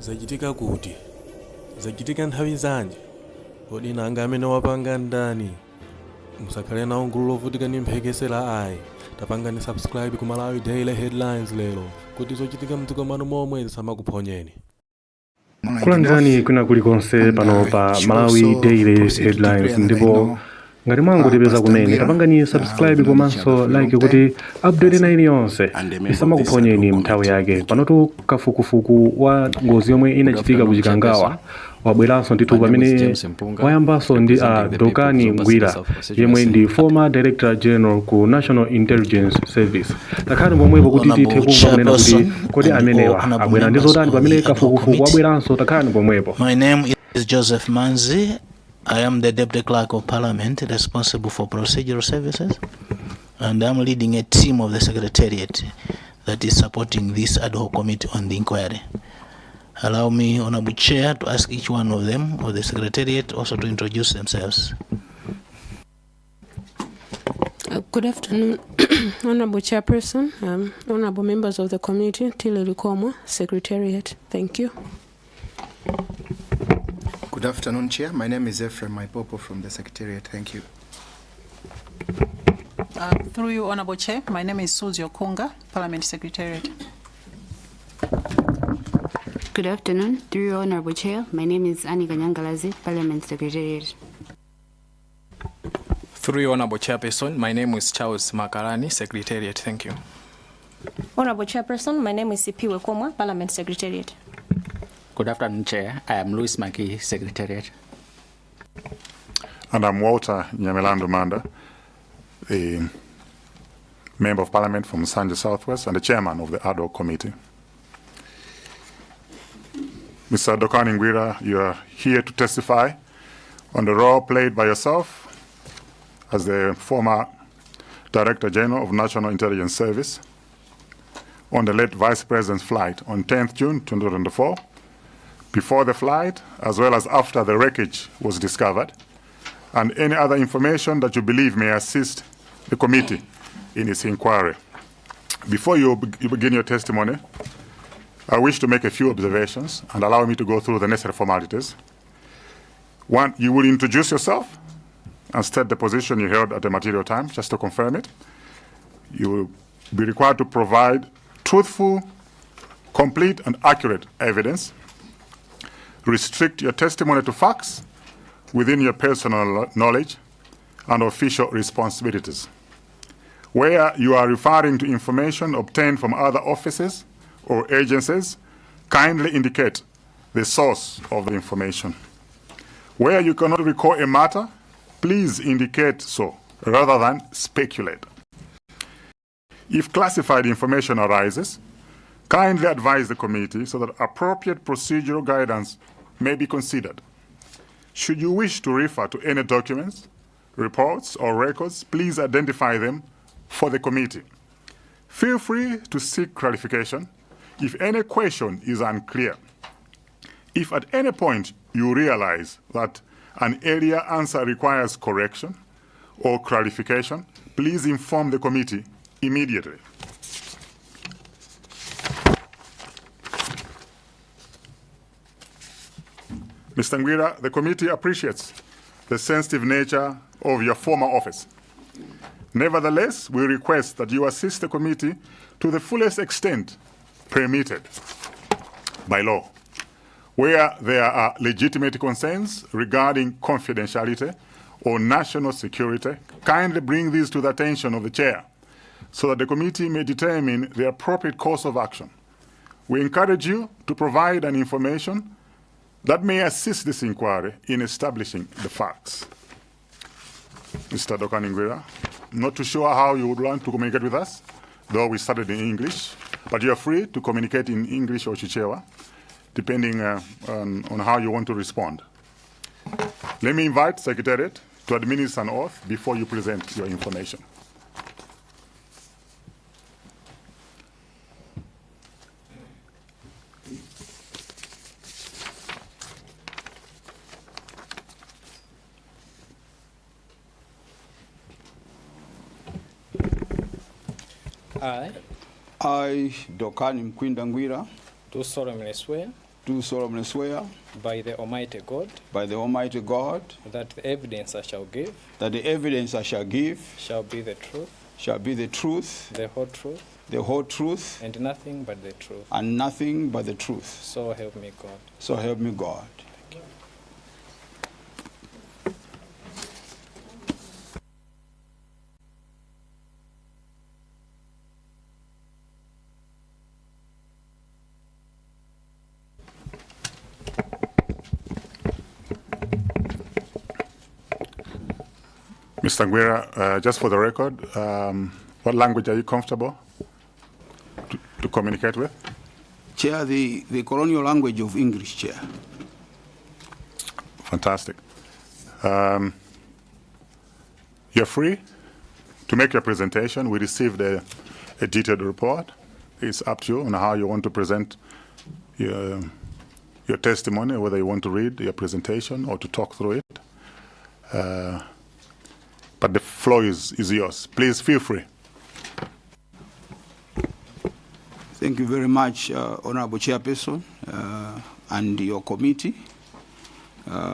zachitika kuti zachitika nthawi zanji kodi nanga amene wapanga ndani musakhale nawo gulu lovutika ndi mphekesera ayi tapangani subscribe ku Malawi Daily Headlines lero kuti zochitika mdziko manu momwe zisamakuphonyeni. Kulandirani kuna kulikonse pano pa Malawi Daily Headlines ndipo ngati mwangotipeza kumene tapangani subscribe komanso like kuti update na iliyonse isamakuphonyeni mnthawi yake. Panotu kafukufuku wa ngozi yomwe inachitika ku Chikangawa wabweranso ndithu pamene wayambanso ndi Dokani Ngwira yemwe ndi former Director General ku National Intelligence Service. Takhani pomwepo kuti tithe kumva kunena kuti kodi amenewa abwera ndi zotani pamene kafukufuku wabweranso. Takhani pomwepo. My name is Joseph Manzi. I am the Deputy Clerk of Parliament responsible for procedural services, and I'm leading a team of the Secretariat that is supporting this ad hoc committee on the inquiry. Allow me, Honorable Chair, to ask each one of them, of the Secretariat, also to introduce themselves. Good afternoon, Honorable Chairperson, Honorable members of the committee, Tile Lukoma, Secretariat. Thank you. Good afternoon, Chair. My name is Ephraim Maipopo from the Secretariat. Thank you. Through you, Honorable Chair, my name is Suzy Okunga, Parliament Secretariat. Good afternoon. Through you, Honorable Chair, my name is Annie Ganyangalazi, Parliament Secretariat. Through you, Honorable Chairperson, my name is Charles Makarani, Secretariat. Thank you. Honorable Chairperson, my name is C.P. Wekomwa, Parliament Secretariat. Good afternoon, Chair. I am Louis Maki, Secretariat. And I'm Walter Nyamelando Manda, the Member of Parliament from Sanje Southwest and the Chairman of the Ad Hoc Committee. Mr. Dokani Ngwira, you are here to testify on the role played by yourself as the former Director General of National Intelligence Service on the late Vice President's flight on 10th June 2024, before the flight, as well as after the wreckage was discovered, and any other information that you believe may assist the committee in its inquiry. Before you begin your testimony, I wish to make a few observations and allow me to go through the necessary formalities. One, you will introduce yourself and state the position you held at the material time, just to confirm it. You will be required to provide truthful, complete, and accurate evidence. Restrict your testimony to facts within your personal knowledge and official responsibilities. Where you are referring to information obtained from other offices or agencies, kindly indicate the source of the information. Where you cannot recall a matter, please indicate so, rather than speculate. If classified information arises, kindly advise the committee so that appropriate procedural guidance may be considered. Should you wish to refer to any documents, reports, or records, please identify them for the committee. Feel free to seek clarification if any question is unclear. If at any point you realize that an earlier answer requires correction or clarification, please inform the committee immediately. Mr. Ngwira, the committee appreciates the sensitive nature of your former office. Nevertheless, we request that you assist the committee to the fullest extent permitted by law. Where there are legitimate concerns regarding confidentiality or national security, kindly bring these to the attention of the chair so that the committee may determine the appropriate course of action. We encourage you to provide an information that may assist this inquiry in establishing the facts. Mr. Dokani Ngwira, I'm not too sure how you would want to communicate with us, though we started in English, but you are free to communicate in English or Chichewa, depending on how you want to respond. Let me invite Secretariat to administer an oath before you present your information. I, Dokani Ngwira, do solemnly swear do solemnly swear by the Almighty God by the Almighty God that the evidence I shall give that the evidence I shall give shall be the truth, the whole truth, and nothing but the truth. and nothing but the truth. So help me God. So help me God. Mr. Ngwira, just for the record, what language are you comfortable to communicate with? Chair, the colonial language of English, Chair. Fantastic. You're free to make your presentation. We received a detailed report. It's up to you on how you want to present your testimony, whether you want to read your presentation or to talk through it. But the floor is yours. Please feel free. Thank you very much, Honorable Chairperson, and your committee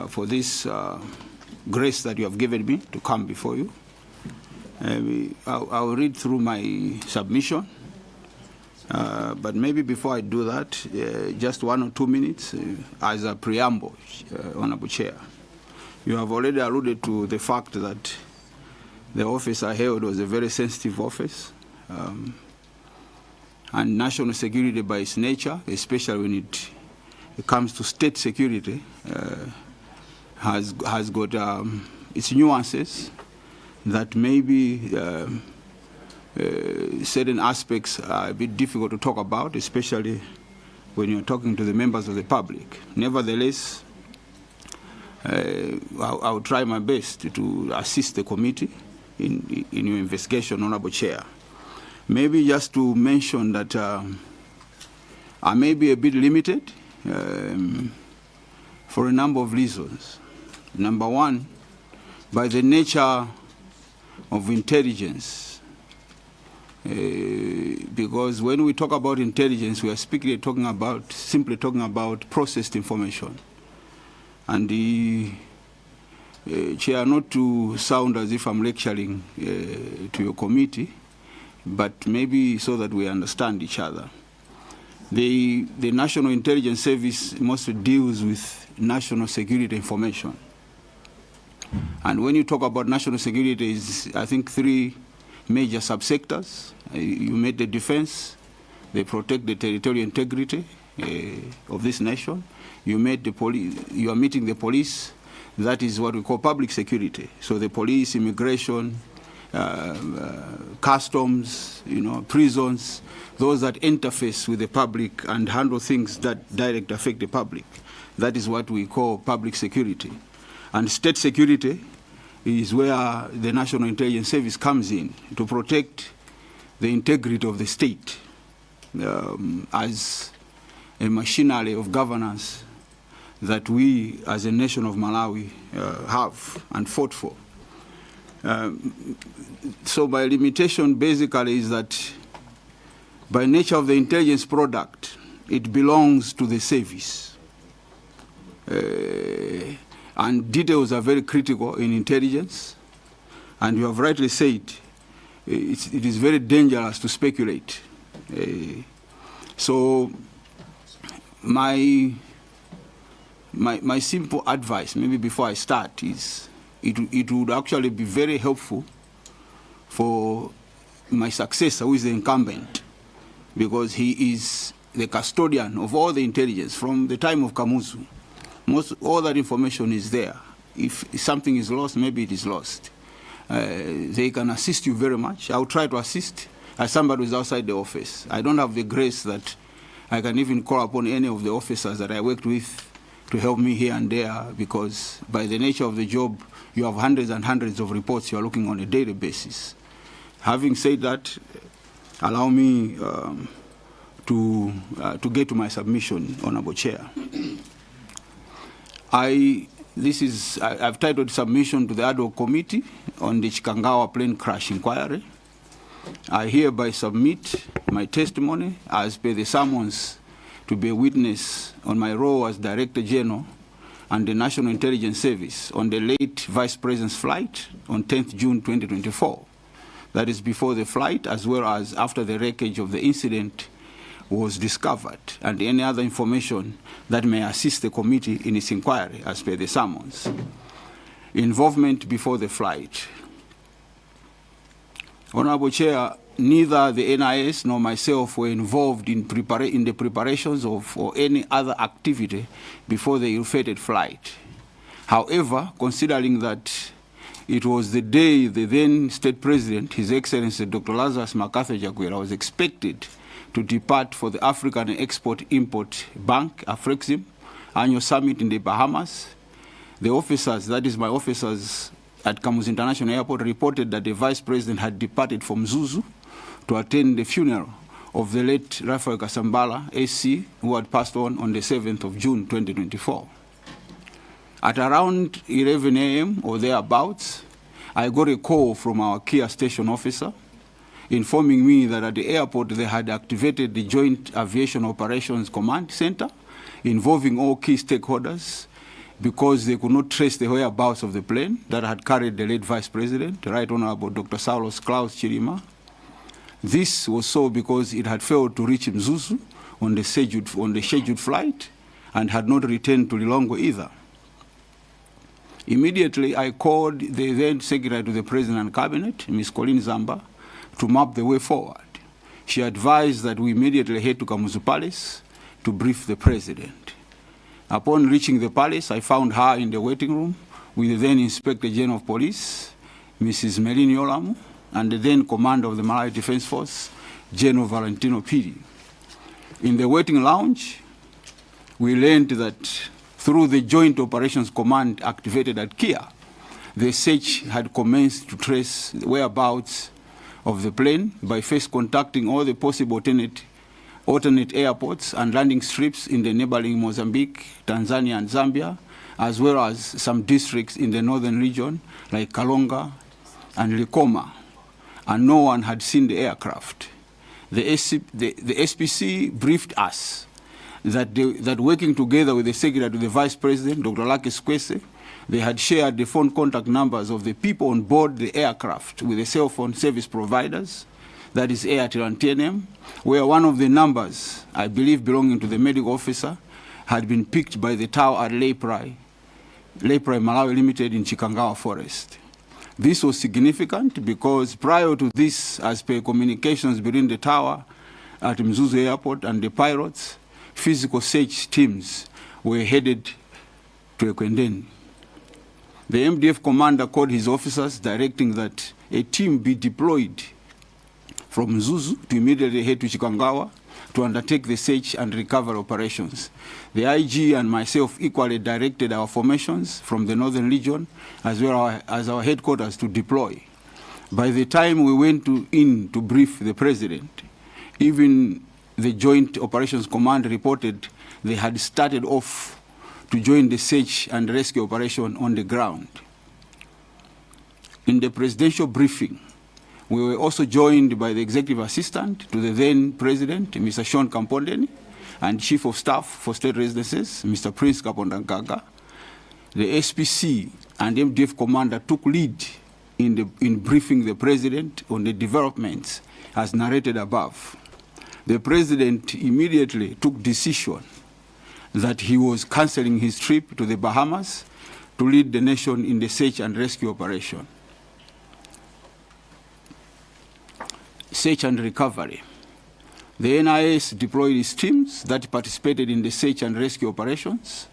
for this grace that you have given me to come before you. I'll read through my submission, but maybe before I do that, just 1 or 2 minutes as a preamble, Honorable Chair. You have already alluded to the fact that the office I held was a very sensitive office, and national security by its nature, especially when it comes to state security, has got its nuances that maybe certain aspects are a bit difficult to talk about, especially when you're talking to the members of the public. Nevertheless, I'll try my best to assist the committee in your investigation, Honorable Chair. Maybe just to mention that I may be a bit limited for a number of reasons. Number one, by the nature of intelligence, because when we talk about intelligence, we are simply talking about processed information. And the Chair, not to sound as if I'm lecturing to your committee, but maybe so that we understand each other. The National Intelligence Service mostly deals with national security information. And when you talk about national security, is I think 3 major subsectors. You made the defense, they protect the territorial integrity of this nation. You made the police, you are meeting the police. That is what we call public security. So the police, immigration, customs, prisons, those that interface with the public and handle things that directly affect the public. That is what we call public security. And state security is where the National Intelligence Service comes in to protect the integrity of the state as a machinery of governance that we as a nation of Malawi have and fought for. So my limitation basically is that by nature of the intelligence product, it belongs to the service. And details are very critical in intelligence. And you have rightly said, it is very dangerous to speculate. So my simple advice, maybe before I start, is it would actually be very helpful for my successor, who is the incumbent, because he is the custodian of all the intelligence from the time of Kamuzu. All that information is there. If something is lost, maybe it is lost. They can assist you very much. I'll try to assist as somebody who's outside the office. I don't have the grace that I can even call upon any of the officers that I worked with to help me here and there, because by the nature of the job, you have hundreds and hundreds of reports you are looking on a daily basis. Having said that, allow me to get to my submission, Honorable Chair. I've titled submission to the Ad-Hoc Committee on the Chikangawa Plane Crash inquiry. I hereby submit my testimony as per the summons to be a witness on my role as Director General and the National Intelligence Service on the late Vice President's flight on 10th June 2024. That is before the flight as well as after the wreckage of the incident was discovered, and any other information that may assist the committee in its inquiry as per the summons. Involvement before the flight. Honorable Chair, neither the NIS nor myself were involved in the preparations of or any other activity before the ill-fated flight. However, considering that it was the day the then State President, His Excellency Dr. Lazarus Makato Chakwera, was expected to depart for the African Export-Import Bank, AFREXIM, annual summit in the Bahamas, the officers, that is my officers at Kamuzu International Airport, reported that the Vice President had departed from Zuzu to attend the funeral of the late Raphael Kasambala, AC, who had passed on the 7th of June 2024. At around 11 a.m. or thereabouts, I got a call from our Kia station officer informing me that at the airport they had activated the Joint Aviation Operations Command Center involving all key stakeholders because they could not trace the whereabouts of the plane that had carried the late Vice President, Right Honorable Dr. Saulos Klaus Chirima. This was so because it had failed to reach Mzuzu on the scheduled flight and had not returned to Lilongwe either. Immediately, I called the then Secretary to the President and Cabinet, Ms. Colleen Zayamba, to map the way forward. She advised that we immediately head to Kamuzu Palace to brief the President. Upon reaching the palace, I found her in the waiting room with the then Inspector General of Police, Mrs. Melini Olamu, and the then Commander of the Malawi Defense Force, General Valentino Piri. In the waiting lounge, we learned that through the Joint Operations Command activated at Kia, the search had commenced to trace the whereabouts of the plane by first contacting all the possible alternate airports and landing strips in the neighboring Mozambique, Tanzania, and Zambia, as well as some districts in the northern region like Kalonga and Likoma, and no one had seen the aircraft. The SPC briefed us that working together with the Secretary to the Vice President, Dr. Lucky Squese, they had shared the phone contact numbers of the people on board the aircraft with the cell phone service providers, that is Airtel and TNM, where one of the numbers, I believe belonging to the medical officer, had been picked by the tower at Leprai Malawi Limited in Chikangawa Forest. This was significant because prior to this, as per communications between the tower at Mzuzu Airport and the pilots, physical search teams were headed to Ekwendeni. The MDF commander called his officers directing that a team be deployed from Mzuzu to immediately head to Chikangawa to undertake the search and recovery operations. The IG and myself equally directed our formations from the Northern Region as well as our headquarters to deploy. By the time we went in to brief the President, even the Joint Operations Command reported they had started off to join the search and rescue operation on the ground. In the presidential briefing, we were also joined by the Executive Assistant to the then President, Mr. Sean Kampondeni, and Chief of Staff for State Residences, Mr. Prince Kapondangaga. The SPC and MDF Commander took lead in briefing the President on the developments as narrated above. The President immediately took decision that he was cancelling his trip to the Bahamas to lead the nation in the search and rescue operation. Search and recovery. The NIS deployed its teams that participated in the search and rescue operations.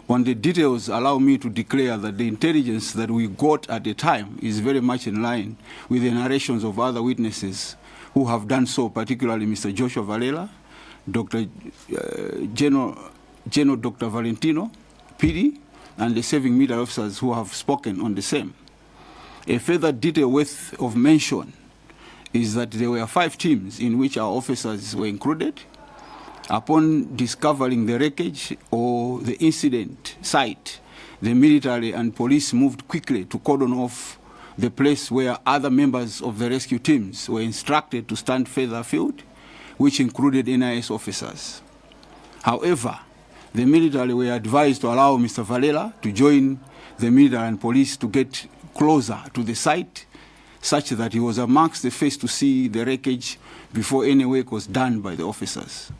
On the details, allow me to declare that the intelligence that we got at the time is very much in line with the narrations of other witnesses who have done so, particularly Mr. Joshua Varela, General Dr. Valentino Piri, and the serving military officers who have spoken on the same. A further detail worth of mention is that there were 5 teams in which our officers were included. Upon discovering the wreckage or the incident site, the military and police moved quickly to cordon off the place where other members of the rescue teams were instructed to stand further afield, which included NIS officers. However, the military were advised to allow Mr. Valera to join the military and police to get closer to the site, such that he was amongst the first to see the wreckage before any work was done by the officers.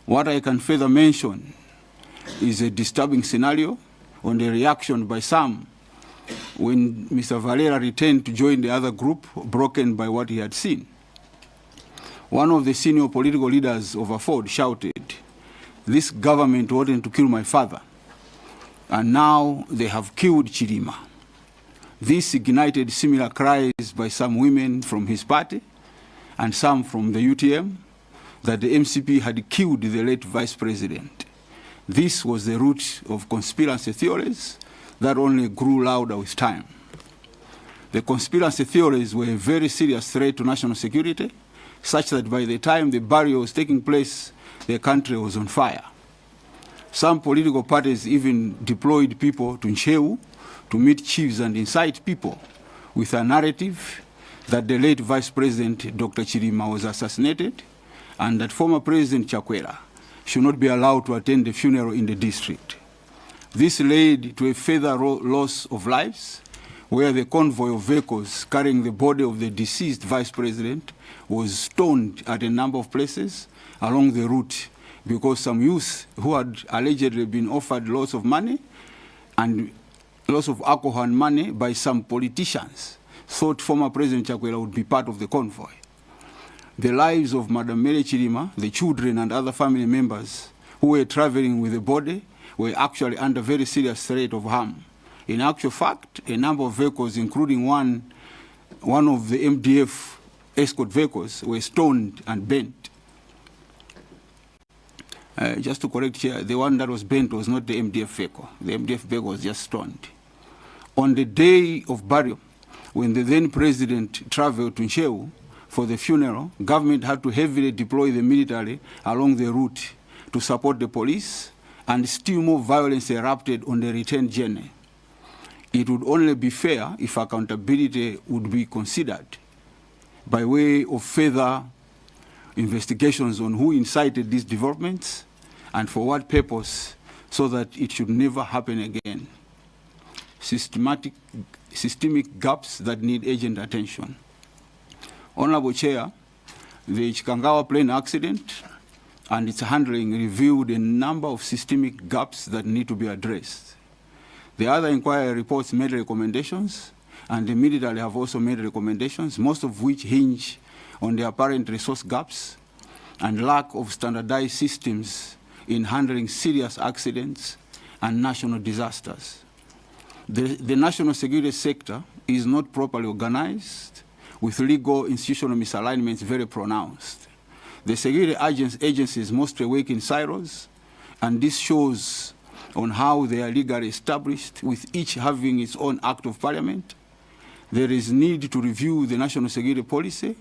What I can further mention is a disturbing scenario on the reaction by some when Mr. Valera returned to join the other group, broken by what he had seen. One of the senior political leaders of Afford shouted, "This government wanted to kill my father, and now they have killed Chirima." This ignited similar cries by some women from his party and some from the UTM that the MCP had killed the late vice president. This was the root of conspiracy theories that only grew louder with time. The conspiracy theories were a very serious threat to national security, such that by the time the burial was taking place, the country was on fire. Some political parties even deployed people to Ncheu to meet chiefs and incite people with a narrative that the late Vice President Dr. Chirima was assassinated and that former President Chakwera should not be allowed to attend the funeral in the district. This led to a further loss of lives, where the convoy of vehicles carrying the body of the deceased Vice President was stoned at a number of places along the route because some youth who had allegedly been offered lots of money and lots of alcohol and money by some politicians thought former President Chakwera would be part of the convoy. The lives of Madam Mary Chirima, the children and other family members who were traveling with the body were actually under very serious threat of harm. In actual fact, a number of vehicles, including one of the MDF escort vehicles, were stoned and bent. Just to correct here, the one that was bent was not the MDF vehicle. The MDF vehicle was just stoned. On the day of burial, when the then president traveled to Ncheu for the funeral, government had to heavily deploy the military along the route to support the police, and still more violence erupted on the return journey. It would only be fair if accountability would be considered by way of further investigations on who incited these developments and for what purpose, so that it should never happen again. Systemic gaps that need urgent attention. Honorable Chair, the Chikangawa plane accident and its handling revealed a number of systemic gaps that need to be addressed. The other inquiry reports made recommendations, and the military have also made recommendations, most of which hinge on the apparent resource gaps and lack of standardized systems in handling serious accidents and national disasters. The national security sector is not properly organized, with legal institutional misalignments very pronounced. The security agencies mostly work in silos, and this shows on how they are legally established, with each having its own act of parliament. There is need to review the national security policy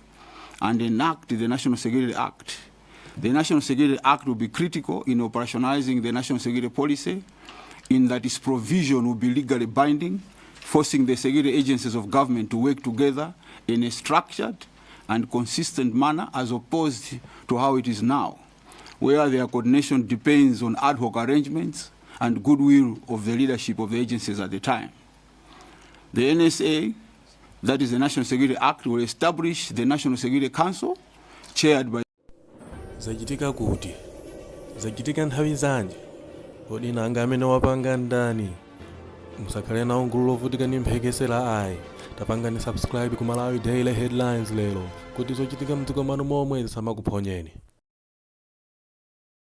and enact the National Security Act. The National Security Act will be critical in operationalizing the national security policy, in that its provision will be legally binding, forcing the security agencies of government to work together in a structured and consistent manner, as opposed to how it is now, where their coordination depends on ad hoc arrangements and goodwill of the leadership of the agencies at the time. The NSA, that is the National Security Act, will establish the National Security Council, chaired by zachitika kuti zachitika nthawi zanji kodi nanga amene wapanga ndani musakhale nawo gulu lovutika ndi mphekesera ayi tapangani subscribe ku Malawi Daily Headlines lero kuti zochitika mdziko mwanu momwe zisamakuphonyeni.